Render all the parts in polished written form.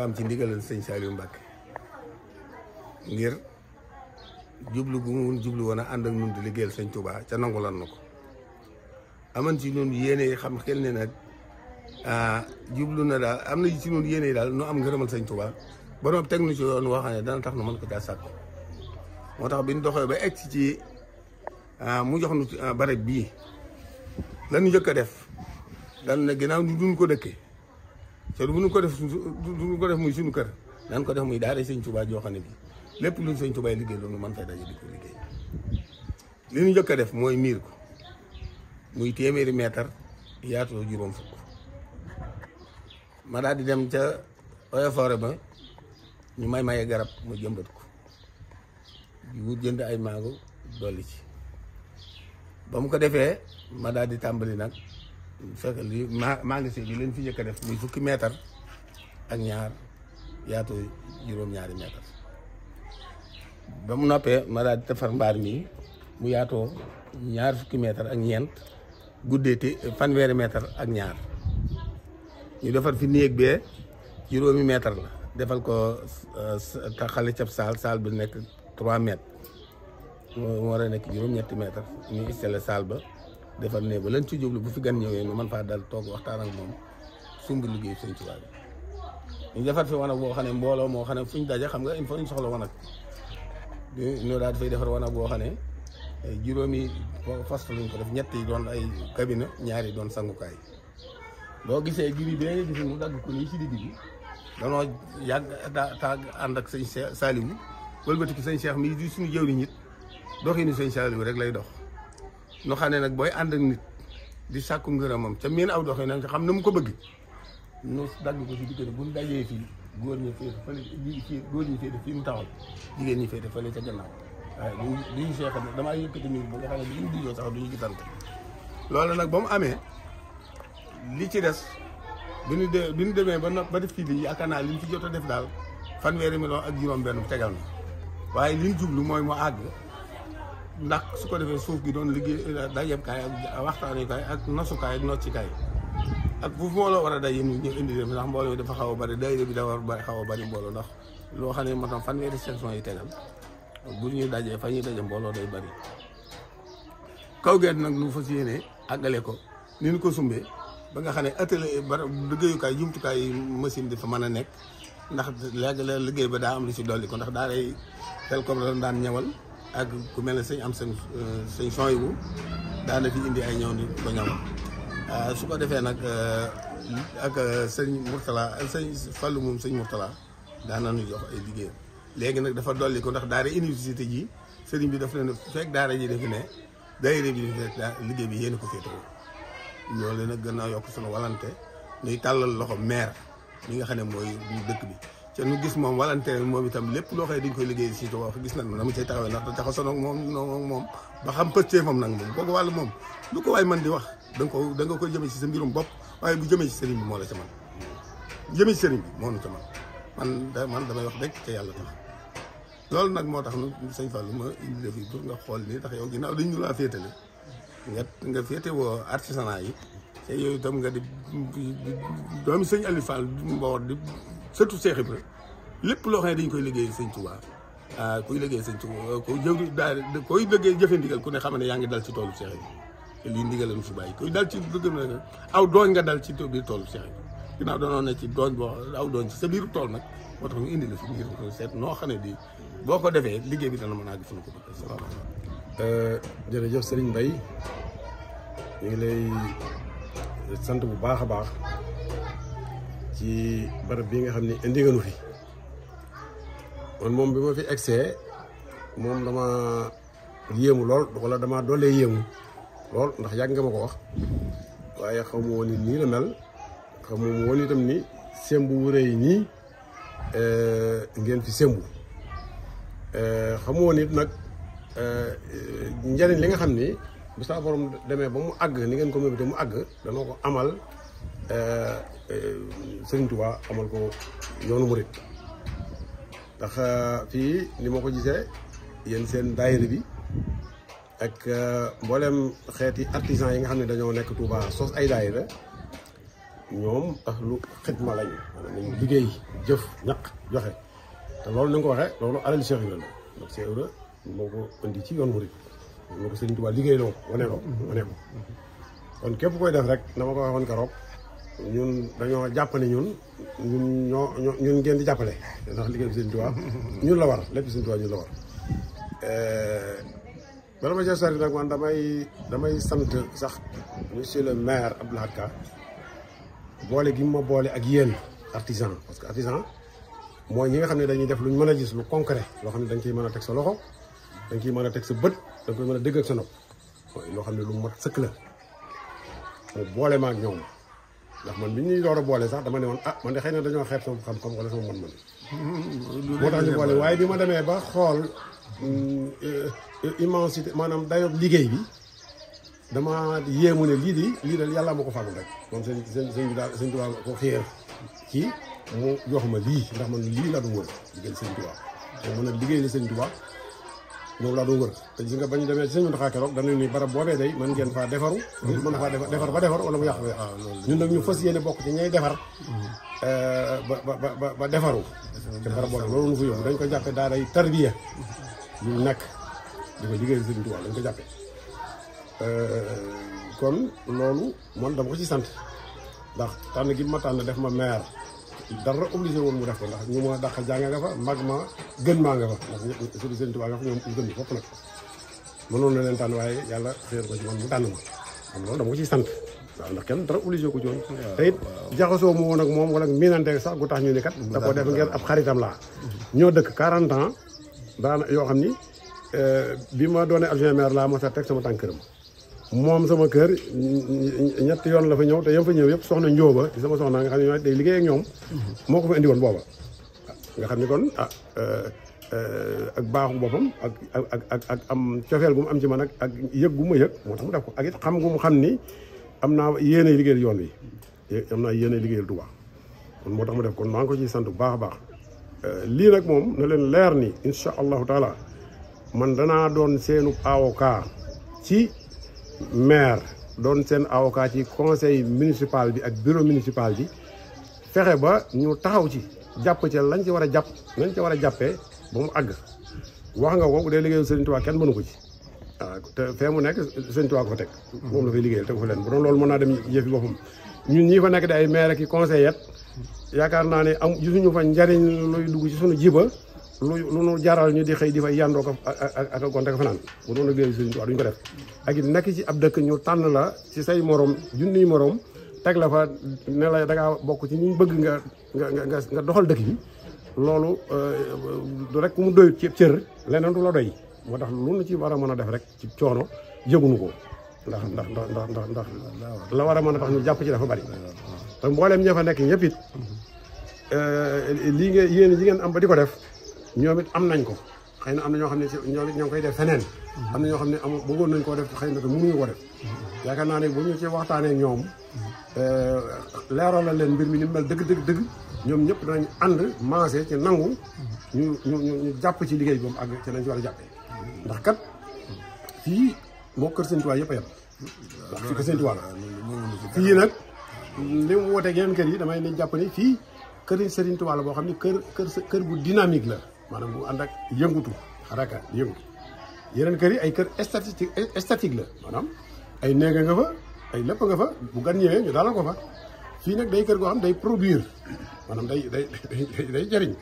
am ci ndigalal sëñ Saliou Mbacke ngir jublu gu mu jublu woon a ànd ak ñun di liggéeyal sëñ Touba ca nangulan na ko aman ci ñun yéene xam xel ne nag jublu na daal am na ci ñun yéene daal nu am ngërëmal sëñ Touba ba noonu teg nu ci yoon woo xam ne dana tax nu mën ko caa sàkk moo tax bi ñu doxee ba egg ci mu jox nu barab bii lan njëkk a def dan ne ginnaaw ñu duñ ko dëkkee te du ko def muy suñu kër daan ko def muy daara sëñ Touba joo xam ne bi lépp luñ sëñ Touba liggéey loolu mën fay daje di ko liggéey li ñu njëkk a def mooy miir ko muy téeméeri mètre yaatoo juróom fukk ma daal di dem ca Eaux et Forêts ba ñu maye garab mu jëmbat ko wut jënd ay maago dolli ci ba mu ko defee ma daal di tàmbali nag fekk li magasin bi leen fi njëkk a def muy fukki mètre ak ñaar yaatoo juróom-ñaari mètre ba mu noppee ma daal di defar mbaar mi mu yaatoo ñaar fukki mètre ak ñeent guddee te fanweeri mètre ak ñaar ñu defar fi néeg bee juróomi mètre la defal ko taxale cab saal bi nekk 3 mètres mu war a nekk juróom-ñetti mètre ñu installé saal ba defar ne ba leen ci jublu bu fi gan ñëwee nu man faa dal toog waxtaan ak moom sumb liggéey sëñ Tuubaa bi ñu defar fi wanag boo xam ne mbooloo moo xam ne fu ñu daje xam nga il faut ñu soxla wanag ñoo daal dafay defar wanag boo xam ne juróomi poste lañ ko def ñett yi doon ay cabinet ñaar yi doon sangukaay boo gisee giri bee gis mu dagg ko nii ci digg bi danoo yàgg taag ànd ak sëñ Saliou wëlbati ko sëñ Cheikh mii di suñu jëwriñ nit doxinu sëñ Saliou rek lay dox nu xam ne nag booy ànd ak nit di sàkku ngërëmam ca miin aw doxee nag xam na mu ko bëgg nu dagg ko ci diggante bu ñu dajee fii góor ñi féete fële fii góor ñi féete fii mu taxaw jigéen ñi féete fële ca gannaaw waaye duñu seex ne damaa yëkkati miir ba nga xam ne bi ñu dijoo sax duñu gisante loolu nag ba mu amee li ci des bi ñu demee ba def fii di yaakaar naa li ñu fi jot a def daal 1 million ak juróom-benn tegal na waaye li ñu jublu mooy mu àgg ndax su ko defee suuf gi doon liggéey dajeekaay ak waxtaanukaay ak nosukaay ak noccikaay ak bu mbooloo war a daje ñu indi leen ndax mbooloo dafa xaw a bari daayira bi dafa war a xaw a bari mbooloo ndax loo xam ne moo tax 1 section yi tegal bu ñuy dajee fa ñuy daje mbooloo day bari kaw geet nag lu fas yéene àggale ko ni ñu ko sumbee ba nga xam ne atelier ba liggéeyukaay jumtukaay machine dafa mën a nekk ndax léegi la liggéey ba daa am lu ci dolli ko ndax daa day tel comme la daan ñëwal ak ku mel ne sëñ am seen son yi bu daana fi indi ay ñëw ni ko ñëwal su ko defee nag ak sëñ Mourtala sëñ Fallou moom sëñ Mourtala daana nu jox ay liggéeyam léegi nag dafa dolli ko ndax daara université ji sëriñ bi daf leen fekk daara ji defi ne daayira bi fekk liggéey bi yéen ko féetewoo loolu nag gën a yokk sunu walante ñuy tàllal loxo maire mi nga xam ne mooy dëkk bi te nu gis moom walante moom itam lépp loo xam ne dañ koy liggéey si Tuubaa gis nañ na mu cay taxawee ndax da taxaw sonog moom ba xam pëccee moom nag moom kooku wàllu moom lu ko waay mën di wax da nga koy jëmee si sa mbirum bopp waaye bu jëmee si sëriñ bi moo la ca man jëmee si sëriñ bi moo nu ca man damay wax rek te yàlla tax loolu nag moo tax nu sëñ Fallou ma indi la fii pour nga xool nii tax yow ginnaaw dañu laa féetale nga féete woo artisanat yi te yooyu itam nga di doomi sëñ Aliou Fall Mbawar di surtout Cheikh Ibra lépp loo xam ne dañ koy liggéey sëñ Touba kuy liggéey sëñ Touba koy liggéey jëfe ndigal ku ne xam ne yaa ngi dal ci toolu Cheikh Ibra te lii ndigal lañu fi bàyyi kuy dal ci dëgg na aw dooñ nga dal ci biir toolu Cheikh Ibra ginnaaw doonoon na ci dooñ boo aw dooñ ci sa biiru tool nag moo tax ñu indi la fi ngir ko seet noo xam ne di boo ko defee liggéey bi dana mën a àgg fu ñu ko bëgg. salaamaaleykum. jërëjëf Serigne Mbaye ñu ngi lay sant bu baax a baax ci barab bi nga xam ne indi nga nu fi man moom bi ma fi egsee moom dama yéemu lool wala dama doolee yéemu lool ndax yàgg nga ma ko wax waaye xaw ma woon ni nii la mel xaw ma woon itam ni sembu wu rëy nii ngeen fi sembu xam woon it nag njariñ li nga xam ni bu saa borom demee ba mu àgg ni ngeen ko mébite mu àgg dana ko amal Serigne Touba amal ko yoonu murit ndax fii ni ma ko gisee yéen seen daayira bi ak mboolem xeeti artisan yi nga xam ne dañoo nekk Touba sos ay daayira ñoom ahlu xidma lañ maanaam nañu liggéey jëf ñaq joxe te loolu ni nga ko waxee loolu alal Cheikh Ibra la ndax Cheikh Ibra moo ko indi ci yoon murit moo ko Serigne Touba liggéey loo wane ko kon képp koy def rek na ma ko waxoon keroog ñun dañoo jàpp ne ñun ngeen di jàppale ndax liggéey bi Serigne Touba ñun la war lépp Serigne Touba ñun la war bala ma cee sori nag man damay sant sax monsieur le maire Abdou Lahad Ka boole gi ma boole ak yéen artisan parce que artisan mooy ñi nga xam ne dañuy def luñ mën a gis lu concret loo xam ne dañ ciy mën a teg sa loxo dañ ciy mën a teg sa bët dañ koy mën a dégg ak sa nopp mooy loo xam ne lu mat sëkk la mu boole ma ak ñoom ndax man bi ñuy door a boole sax dama ne woon man de xëy na dañoo xeeb sama xam-xam wala sama mën-mën moo tax ñu boole waaye bi ma demee ba xool immensité maanaam dayob liggéey bi dama yéemu ne lii de yàlla ma ko fàggul rek moom seen bi daal sëñ Tuubaa ko xéer ci mu jox ma lii ndax man lii laa doon wër liggéey sëñ Tuubaa moom mën a liggéey la sëñ Tuubaa moom laa doon wër te gis nga ba ñu demee ci sëñ Muntaxaa keroog dañu ni barab boobee day mën ngeen faa defaru mën na faa defar ba defar wala mu yàqu ñun nag ñu fas yéene bokk ci ñay defar ba defaru te barab boobee loolu nu fa yóbbu dañ ko jàppe daa day tarbiya ñu nekk di ko liggéey sëñ Tuubaa dañ ko jàppe kon loolu man dama ko ci sant ndax tànn gi ma tànn def ma maire dara obligé woon mu def ko ndax ñu ma dàq jàng nga fa mag ma gën maa nga fa ndax ñëpp surtout Sëriñ Tuubaa nga fa ñoom ñu gën fopp nag mënoon na leen tànn waaye yàlla xéer ko ci man mu tànn ma xam loolu dama ko ciy sant waaw ndax kenn dara obligé ko ci woon te it jaxasoo mu woon ak moom wala miinante sax gu tax ñu ni kat da ko def ngeen ab xaritam laa ñoo dëkk 40 ans daana yoo xam ni bi ma doonee adjoint maire laa ma sa teg sama tànk këram moom sama kër ñett yoon la fa ñëw te yam fa ñëw yëpp soxna Njóoba di sama soxna nga xam ne day liggéey ak ñoom moo ko fa indi woon booba nga xam ne kon ak baaxu boppam ak am cofeel gu mu am ci man ak yëg gu ma yëg moo tax mu def ko ak it xam gu mu xam ni am naa yéene liggéeyal yoon wi am naa yéene liggéeyal Tuubaa kon moo tax mu def kon maa ngi ko ciy sant bu baax a baax lii nag moom na leen leer ni insha allahu taala man danaa doon seenu avocat ci maire doon seen avocat ci conseil municipal bi ak bureau municipal bi fexe ba ñu taxaw ci jàpp ci lañ ci war a jàpp nañ ci war a jàppee ba mu àgg wax nga ko bu dee liggéeyu Sëriñ Tuubaa kenn mënu ko ci waaw te fee mu nekk Sëriñ Tuubaa ko fa teg moom la fay liggéeyal teg ko fa leen bu doon loolu mën naa dem yëfi boppam ñun ñii fa nekk di ay maire ki conseiller yaakaar naa ne am gisuñu fa njariñ luy dugg ci suñu jiba lu nu jaral ñu di xëy di fay yàndoo ko ak gonte ko fanaan bu doon liggéeyu Sëriñ Tuubaa duñ ko def ak it nekk ci ab dëkk ñu tànn la ci say morom junniy morom teg la fa ne la da ngaa bokk ci ñu bëgg nga doxal dëkk bi loolu du rek ku mu doyut ci cër leneen du la doy moo tax lu nu ci war a mën a def rek ci coono yëgunu ko ndax la war a mën a tax ñu jàpp ci dafa bari te mbooleem ña fa nekk ñëpp it lii nga yéen ji ngeen am ba di ko def ñoom it am nañ ko xëy na am na ñoo xam ne ñoom it ñoo ngi koy def feneen am na ñoo xam ne bëggoon nañ koo def xëy na te mënuñu ko def yaakaar naa ne bu ñu ci waxtaanee ñoom leeral la leen mbir mi ni mel dëgg ñoom ñëpp danañ ànd maase ci nangu ñu jàpp ci liggéey bi ba mu àgg ci nañ ci war a jàppee ndax kat fii moo kër Sëriñ Tuubaa yëpp a yem ndax fii kër Sëriñ Tuubaa la fii nag li mu wooteeg yeneen kër yi damay ne jàpp ni fii kër Sëriñ Tuubaa la boo xam ne kër bu dynamique la maanaam bu ànd ak yëngutu xaraka yëngutu yeneen kër yi ay kër statique la maanaam ay néeg nga fa ay lépp nga fa bu gan ñëwee ñu dalal ko fa fii nag day kër goo xam day produire maanaam day jëriñ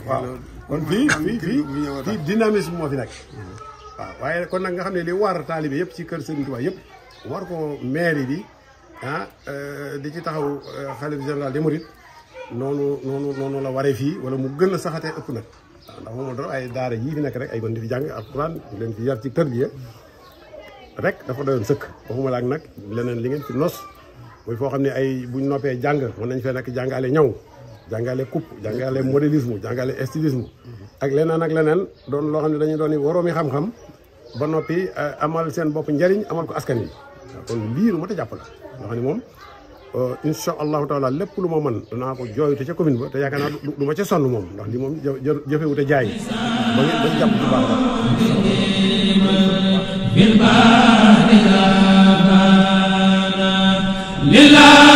waaw kon fii dynamisme moo fi nekk waaw waaye kon nag nga xam ne li war taalibe yëpp ci kër Sëriñ Tuubaa yëpp war ko mairie bi di ci taxaw xalifa général des mourides noonu la waree fii wala mu gën a saxatee ëpp nag waaw ndax moom dara ay daara yii fi nekk rek ay gon di fi jàng alxuraan ñu leen fi yar ci tërbiya rek dafa doyoon sëkk waxuma la ak nag leneen li ngeen fi nos mooy foo xam ne ay buñ noppee jàng mën nañ fee nekk jàngale ñaw jàngale coupe jàngale modélisme jàngale stylisme ak leneen doon loo xam ne dañuy doon waroomi xam-xam ba noppi amal seen bopp njariñ amal ko askan wi kon lii lu mat a jàpp la nga xam ne moom incha allahu taala lépp lu ma mën danaa ko jooytu ca commune ba te yaakaar naa du ma ca sonn moom ndax lii moom jëfewut a jaay ba ngeen jàpp bu baax lillahi